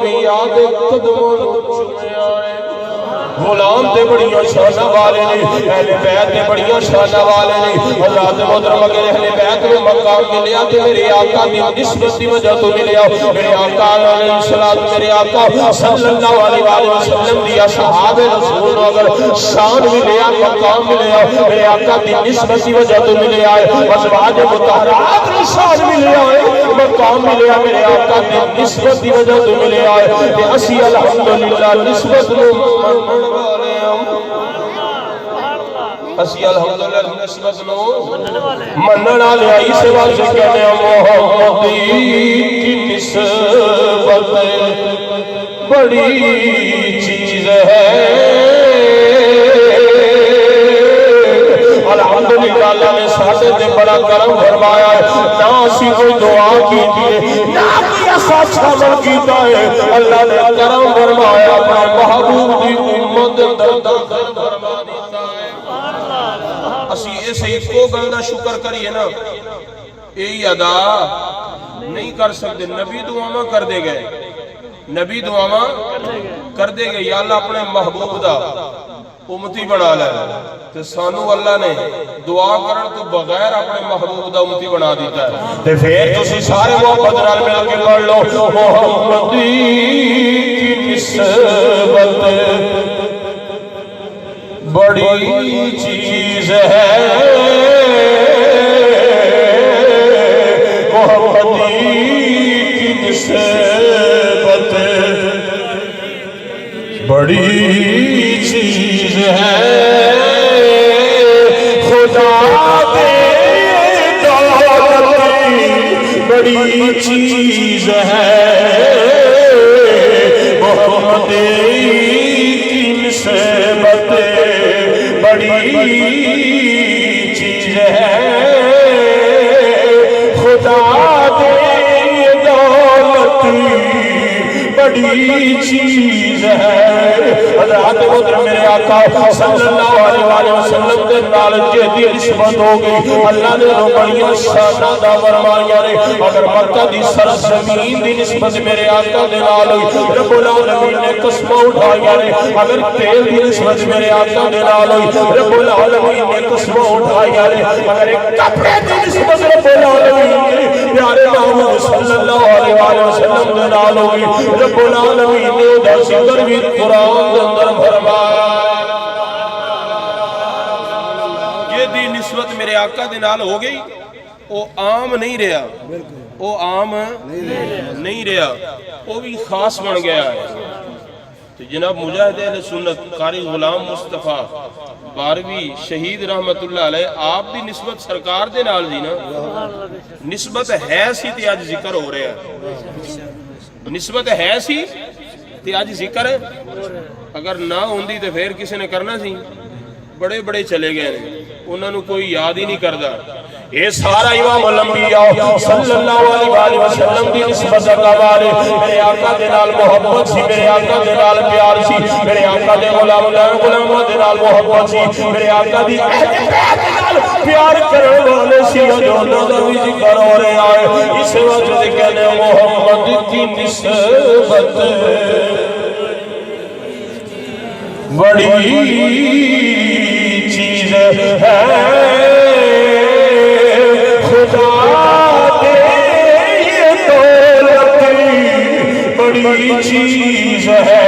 یاد قدموں چومیا ہے غلام تے بڑیاں شانہ والے نے اہل بیت تے بڑیاں شانہ والے نے حضرات محترم اگر اہل بیت میں مقام ملیا تے میرے آقا دی نسبت دی وجہ تو ملیا میرے آقا علیہ الصلوۃ میرے آقا صلی اللہ علیہ وآلہ وسلم دی اصحاب رسول اگر شان ملیا مقام ملیا میرے آقا دی نسبت دی وجہ تو ملیا ہے ازواج مطہرات دی شان ملیا ہے مقام ملیا میرے آقا دی نسبت دی وجہ تو ملیا ہے تے اسی الحمدللہ نسبت نو اسی الحمدللہ نسبت نو منن والے اس واسطے کہتے ہیں محمد کی نسبت بڑی چیز ہے الحمدللہ اللہ نے ساڈے تے بڑا کرم فرمایا ہے نہ اسی کوئی دعا کیتی نہ کوئی ایسا عمل کیتا ہے اللہ نے کرم فرمایا اپنے محبوب دی امت اندر داخل فرما دیتا ہے اسی ایسے ہی کو گل دا شکر کریے نا یہی ادا نہیں کر سکتے نبی دعاواں کر دے گئے نبی دعاواں کر دے گئے یا اللہ اپنے محبوب دا امتی بنا لے تے سانو اللہ نے دعا کرن تو بغیر اپنے محبوب دا امتی بنا دیتا ہے تے پھر تسی سارے محبت نال مل کے پڑھ لو محمد کی نسبت بڑی چیز ہے محمد کی نسبت بڑی چیز ہے خدا دے دولت بڑی چیز ہے محمد کی نسبت بڑی چیز ہے خدا دے دولت بڑی چیز ہے حضرات محترم میرے آقا صلی اللہ علیہ وسلم کے نال جہدی نسبت ہو گئی اللہ نے بڑیاں شاناں دا فرمایا نے اگر مکہ دی سرزمین دی نسبت میرے آقا دے نال ہوئی رب العالمین نے قسم اٹھایا نے اگر تیل دی نسبت میرے آقا دے نال ہوئی رب العالمین نے قسم اٹھایا نے اگر ایک کپڑے دی نسبت رب العالمین نے پیارے محمد صلی اللہ علیہ وسلم دے نال ہوئی رب العالمین نے دا ذکر بھی قرآن دے اندر فرمایا یہ دی نسبت میرے آقا دے نال ہو گئی وہ عام نہیں رہا وہ عام نہیں رہا وہ بھی خاص بن گیا ہے تو جناب مجاہد اہل سنت قاری غلام مصطفیٰ باروی شہید رحمت اللہ علیہ آپ دی نسبت سرکار دے نال دی نا نسبت ہے سی تے آج ذکر ہو رہا ہے نسبت ہے سی تے آج ذکر ہے اگر نہ ہوندی تے پھر کسی نے کرنا سی بڑے بڑے چلے گئے انہوں نے کوئی یاد ہی نہیں کردا یہ سارا امام الانبیاء صلی اللہ علیہ وسلم دی نسبت اقوال میرے آقا دے نال محبت سی میرے آقا دے نال پیار سی میرے آقا دے غلاماں دے نال محبت سی میرے آقا دی اہل بیت دے نال پیار کرنے والے سی جو انہاں دا بھی ذکر ہو رہا ہے اس وجہ سے کہنے محمد کی نسبت بڑی چیز ہے خدا دے دولت بڑی چیز ہے